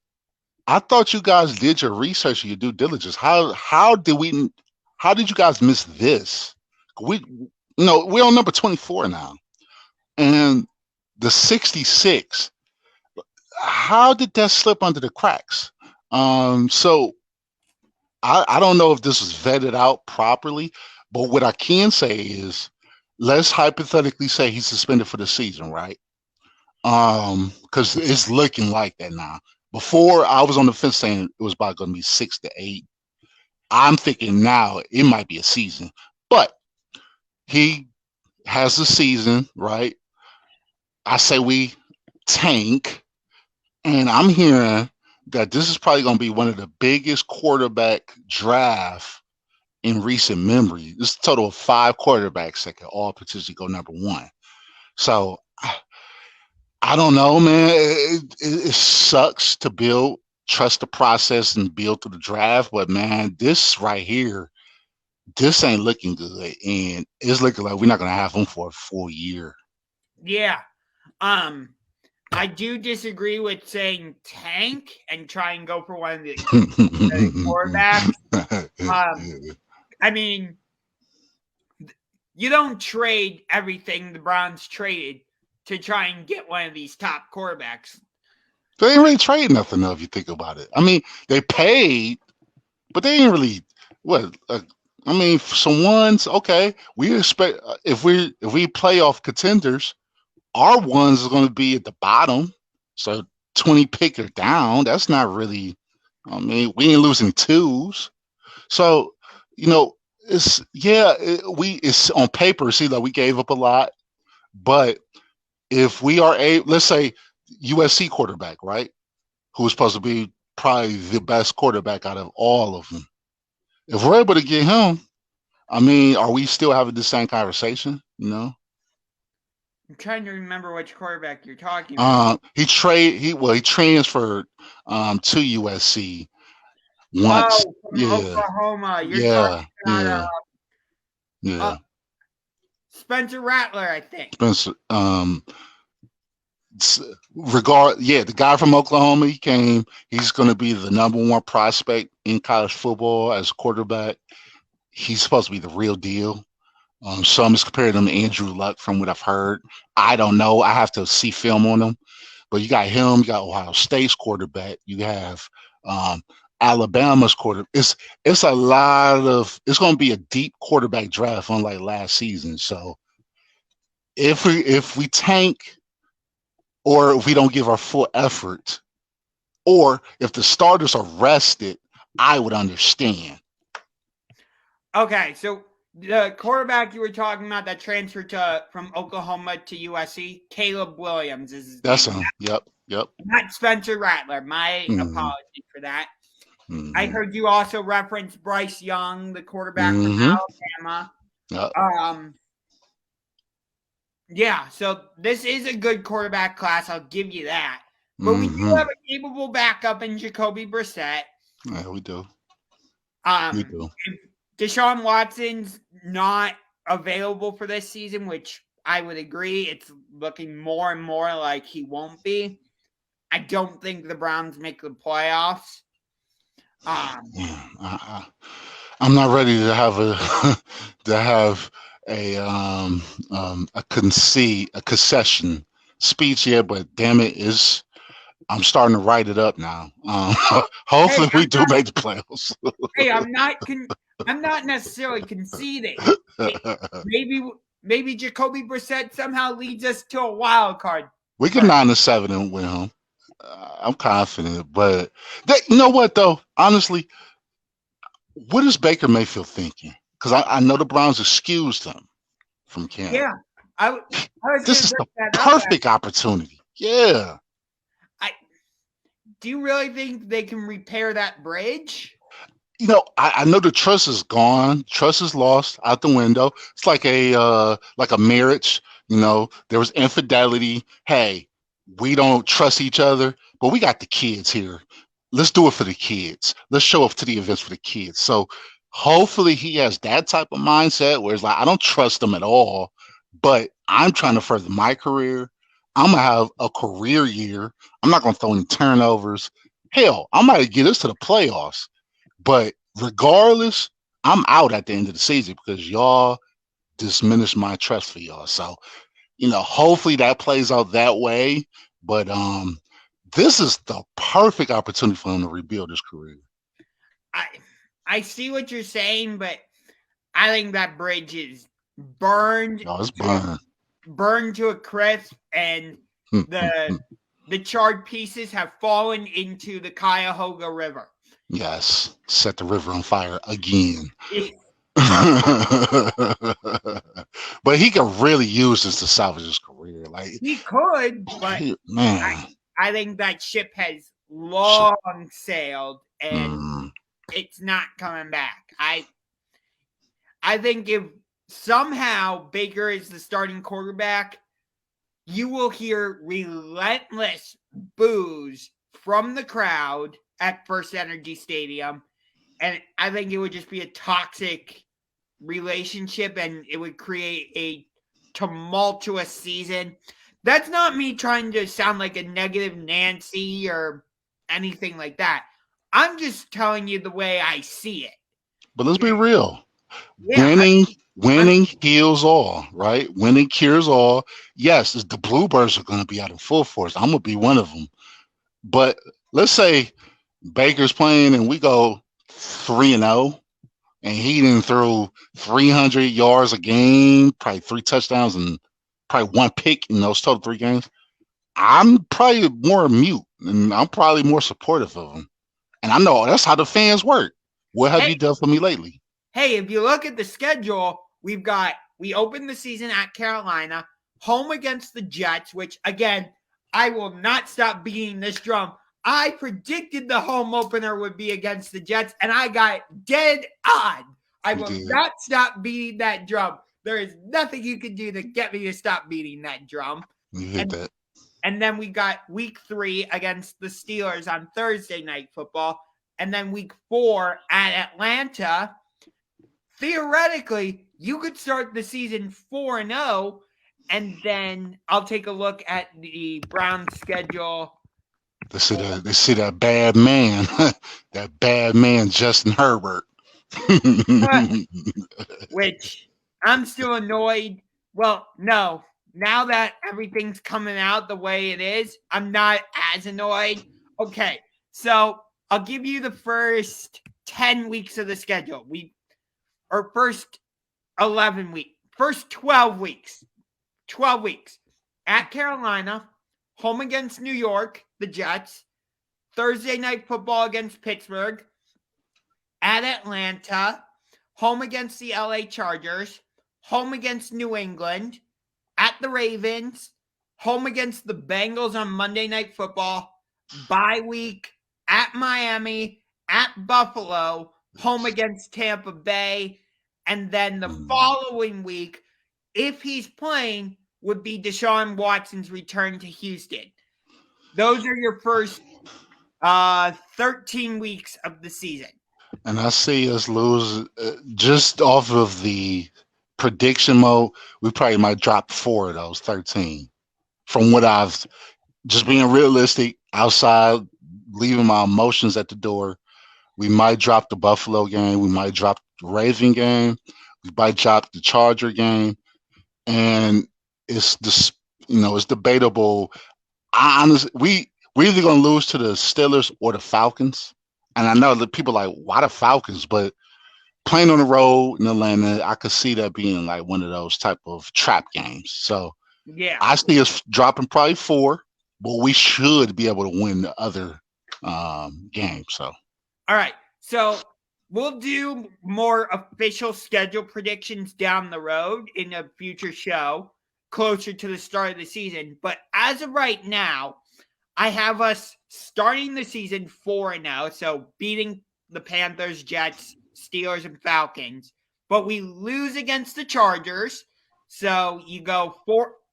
I thought you guys did your research and your due diligence. How did you guys miss this? We're on number 24 now, and the 66. How did that slip under the cracks? So I don't know if this was vetted out properly, but what I can say is, let's hypothetically say he's suspended for the season, right? Because it's looking like that now. Before, I was on the fence saying it was about going to be 6 to 8. I'm thinking now it might be a season, but he has the season, right? I say we tank, and I'm hearing that this is probably going to be one of the biggest quarterback draft in recent memory. This is a total of 5 quarterbacks that could all potentially go number 1. So I don't know, man. It sucks to trust the process and build through the draft, but man, this right here, this ain't looking good, and it's looking like we're not going to have him for a full year. Yeah. I do disagree with saying tank and try and go for one of the quarterbacks. I mean, you don't trade everything the Browns traded to try and get one of these top quarterbacks. They ain't really trade nothing, though, if you think about it. I mean, they paid, but they ain't really some ones. Okay, we expect if we playoff contenders, our ones are going to be at the bottom. So 20 pick or down. That's not really. I mean, we ain't losing 2s. So it's on paper. See, like we gave up a lot, but if we are let's say USC quarterback, right, who's supposed to be probably the best quarterback out of all of them, if we're able to get him, I mean, are we still having the same conversation? I'm trying to remember which quarterback you're talking about. He transferred to USC once. From Oklahoma. You're talking about Spencer Rattler, I think. Spencer, the guy from Oklahoma, he came. He's going to be the number 1 prospect in college football as a quarterback. He's supposed to be the real deal. Some is comparing him to Andrew Luck from what I've heard. I don't know. I have to see film on him. But you got him. You got Ohio State's quarterback. You have Alabama's quarterback. It's a lot of. It's going to be a deep quarterback draft, unlike last season. So if we tank, or if we don't give our full effort, or if the starters are rested, I would understand. Okay, so the quarterback you were talking about that transferred from Oklahoma to USC, Caleb Williams is his name. That's him. Yep. Not Spencer Rattler. My apology for that. I heard you also reference Bryce Young, the quarterback from Alabama. Yep. Yeah, so this is a good quarterback class. I'll give you that. But we do have a capable backup in Jacoby Brissett. Yeah, we do. We do. Deshaun Watson's not available for this season, which I would agree. It's looking more and more like he won't be. I don't think the Browns make the playoffs. I'm not ready to have a concession speech yet, but damn it, I'm starting to write it up now. Hopefully, we do make the playoffs. Hey, I'm not necessarily conceding. Maybe Jacoby Brissett somehow leads us to a wild card. We get 9-7 and win home. I'm confident, but you know what though? Honestly, what is Baker Mayfield thinking? Because I know the Browns excused him from camp. Yeah, this is the perfect opportunity. Yeah. do you really think they can repair that bridge? I know the trust is gone. Trust is lost out the window. It's like a marriage. There was infidelity. Hey, we don't trust each other, but we got the kids here. Let's do it for the kids. Let's show up to the events for the kids. So hopefully he has that type of mindset where it's like, I don't trust them at all, but I'm trying to further my career. I'm gonna have a career year. I'm not gonna throw any turnovers. Hell, I might get us to the playoffs. But regardless, I'm out at the end of the season because y'all diminished my trust for y'all. So, hopefully that plays out that way. But this is the perfect opportunity for him to rebuild his career. I see what you're saying, but I think that bridge is burned. Oh, it's burned. Burned to a crisp, and the charred pieces have fallen into the Cuyahoga River. Yes, set the river on fire again. But he could really use this to salvage his career. Like he could, but man, I think that ship has long sailed, and it's not coming back. I think if somehow Baker is the starting quarterback, you will hear relentless boos from the crowd at First Energy Stadium. And I think it would just be a toxic relationship, and it would create a tumultuous season. That's not me trying to sound like a negative Nancy or anything like that. I'm just telling you the way I see it. But let's be real. Yeah, winning heals all, right? Winning cures all. Yes, the Bluebirds are going to be out in full force. I'm going to be one of them. But let's say Baker's playing and we go 3-0, and he didn't throw 300 yards a game, probably 3 touchdowns and probably 1 pick in those total 3 games. I'm probably more mute, and I'm probably more supportive of him. And I know that's how the fans work. What have you done for me lately? Hey, if you look at the schedule, we opened the season at Carolina, home against the Jets, which, again, I will not stop beating this drum. I predicted the home opener would be against the Jets, and I got dead on. I will not stop beating that drum. There is nothing you can do to get me to stop beating that drum. You hit that. And then we got week 3 against the Steelers on Thursday Night Football, and then week 4 at Atlanta. Theoretically, you could start the season 4-0, and then I'll take a look at the Browns schedule. They see that bad man, that bad man, Justin Herbert. Which I'm still annoyed. Well, no. Now that everything's coming out the way it is, I'm not as annoyed. Okay, so I'll give you the first 10 weeks of the schedule. First 11 weeks. First 12 weeks. 12 weeks. At Carolina, home against New York, the Jets. Thursday Night Football against Pittsburgh. At Atlanta, home against the LA Chargers. Home against New England. At the Ravens. Home against the Bengals on Monday Night Football. Bye week. At Miami. At Buffalo. Home against Tampa Bay. And then the following week, if he's playing, would be Deshaun Watson's return to Houston. Those are your first 13 weeks of the season. And I see us lose just off of the prediction mode. We probably might drop 4 of those 13. From what I've just being realistic, outside, leaving my emotions at the door. We might drop the Buffalo game. We might drop the Raven game. We might drop the Charger game. And it's it's debatable. We're either going to lose to the Steelers or the Falcons. And I know that people are like, why the Falcons? But playing on the road in Atlanta, I could see that being like one of those type of trap games. So yeah, I see us dropping probably 4, but we should be able to win the other game. So, all right. So we'll do more official schedule predictions down the road in a future show closer to the start of the season. But as of right now, I have us starting the season 4-0, so beating the Panthers, Jets, Steelers, and Falcons. But we lose against the Chargers, so you go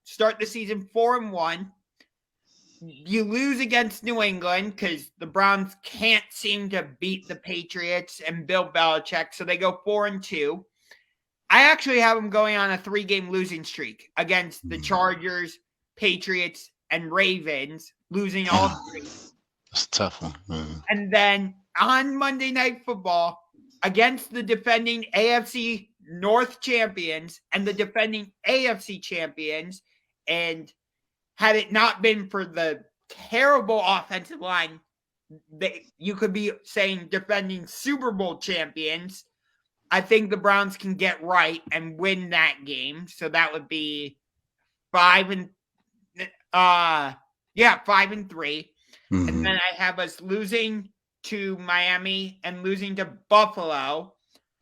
start the season 4-1. You lose against New England because the Browns can't seem to beat the Patriots and Bill Belichick, so they go 4-2. I actually have them going on a 3-game losing streak against the Chargers, Patriots, and Ravens, losing all three. That's a tough one. And then on Monday Night Football, against the defending AFC North champions and the defending AFC champions, and had it not been for the terrible offensive line, you could be saying defending Super Bowl champions, I think the Browns can get right and win that game. So that would be 5-3. Mm-hmm. And then I have us losing to Miami and losing to Buffalo.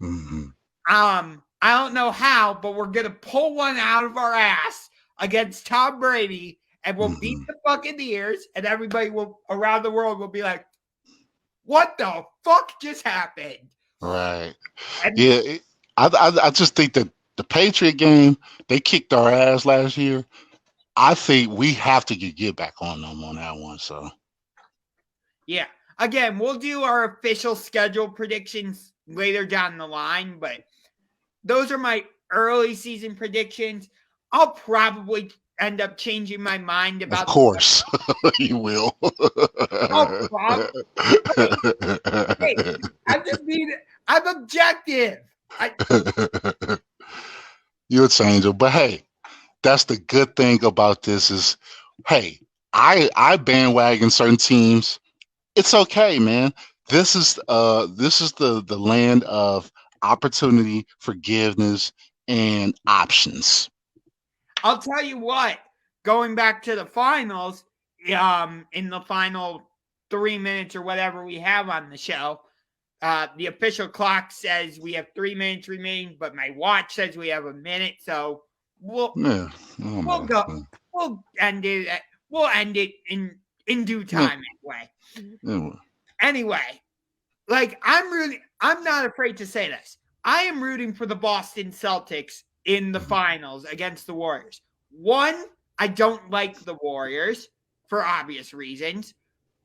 Mm-hmm. I don't know how, but we're gonna pull one out of our ass against Tom Brady, and we'll beat the Buccaneers, and everybody around the world will be like, "What the fuck just happened?" Right. And I just think that the Patriot game, they kicked our ass last year. I think we have to get back on them on that one. So, yeah. Again, we'll do our official schedule predictions later down the line, but those are my early season predictions. I'll probably end up changing my mind about. Of course, you will. I'll probably. Hey, I'm objective. You're a angel, but hey, that's the good thing about this is, hey, I bandwagon certain teams. It's okay, man. This is the land of opportunity, forgiveness, and options. I'll tell you what. Going back to the finals, in the final 3 minutes or whatever we have on the show, the official clock says we have 3 minutes remaining, but my watch says we have a minute. So we'll end it. We'll end it in due time anyway. Anyway, like I'm not afraid to say this. I am rooting for the Boston Celtics in the finals against the Warriors. One, I don't like the Warriors for obvious reasons.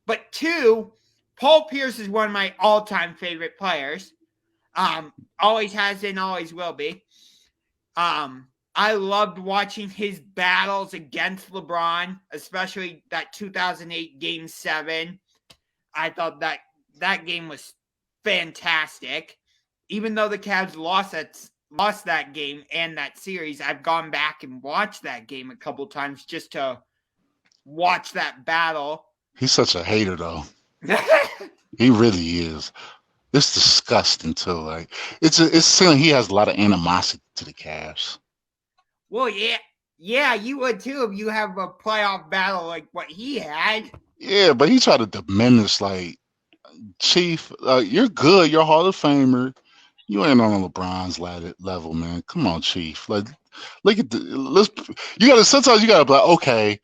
But two, Paul Pierce is one of my all-time favorite players. Always has been, always will be. I loved watching his battles against LeBron, especially that 2008 Game 7. I thought that game was fantastic. Even though the Cavs lost that game and that series, I've gone back and watched that game a couple times just to watch that battle. He's such a hater, though. He really is. It's disgusting too. Like it's saying he has a lot of animosity to the Cavs. Well, yeah, you would too if you have a playoff battle like what he had. Yeah, but he tried to diminish, like, Chief, you're good. You're a Hall of Famer. You ain't on LeBron's level, man. Come on, Chief. Like, look at sometimes you gotta be like, okay,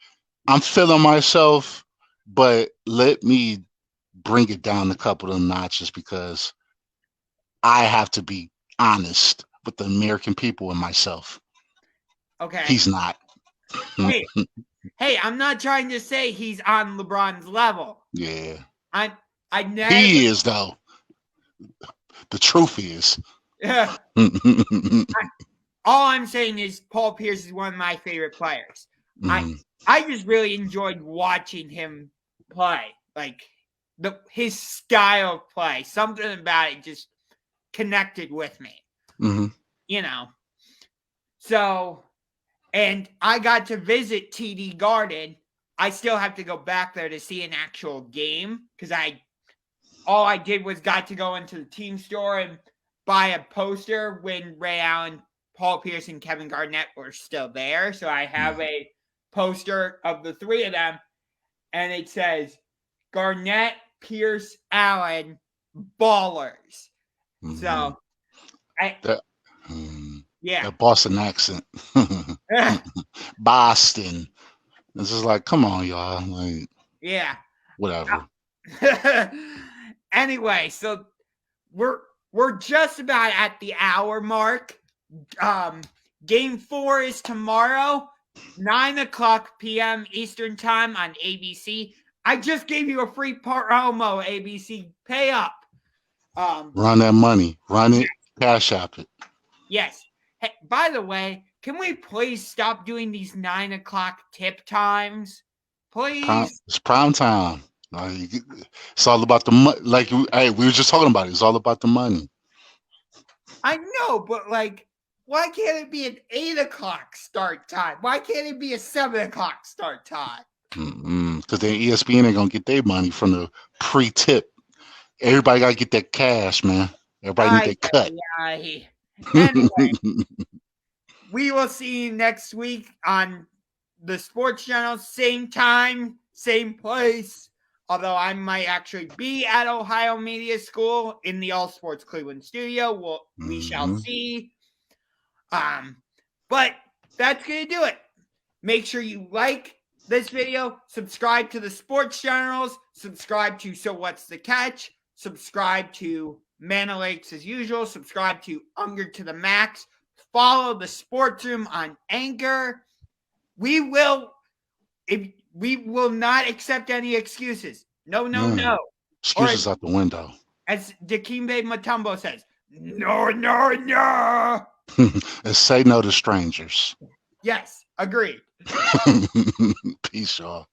I'm feeling myself, but let me bring it down a couple of notches because I have to be honest with the American people and myself. Okay. He's not. Hey, I'm not trying to say he's on LeBron's level. Yeah. I never. He is, though. The truth is. Yeah. All I'm saying is Paul Pierce is one of my favorite players. I just really enjoyed watching him play. Like his style of play. Something about it just connected with me. Mm-hmm. You know. So, and I got to visit TD Garden. I still have to go back there to see an actual game because all I did was got to go into the team store and buy a poster when Ray Allen, Paul Pierce, and Kevin Garnett were still there. So I have a poster of the three of them, and it says Garnett, Pierce, Allen, ballers. Mm-hmm. So that Boston accent. Boston. It's just like, come on, y'all. Like, Yeah. Whatever. Anyway, so we're just about at the hour mark. Game 4 is tomorrow, 9:00 p.m. Eastern Time on ABC. I just gave you a free promo, ABC. Pay up. Run that money. Run it. Cash app it. Yes. Hey, by the way, can we please stop doing these 9:00 tip times? Please? It's prime time. It's all about the money. Like, hey, we were just talking about it. It's all about the money. I know, but like, why can't it be an 8:00 start time? Why can't it be a 7:00 start time? Because then ESPN ain't gonna get their money from the pre-tip. Everybody gotta get that cash, man. Everybody need that cut. Anyway, we will see you next week on the Sports Channel, same time, same place. Although I might actually be at Ohio Media School in the All Sports Cleveland studio. We shall see. But that's going to do it. Make sure you like this video, subscribe to the Sports Generals, subscribe to So What's the Catch, subscribe to Mana Lakes as usual, subscribe to Unger to the Max, follow the Sports Room on Anchor. We will not accept any excuses. No. Excuses out the window. As Dikembe Mutombo says, no. And say no to strangers. Yes, agreed. Peace, y'all.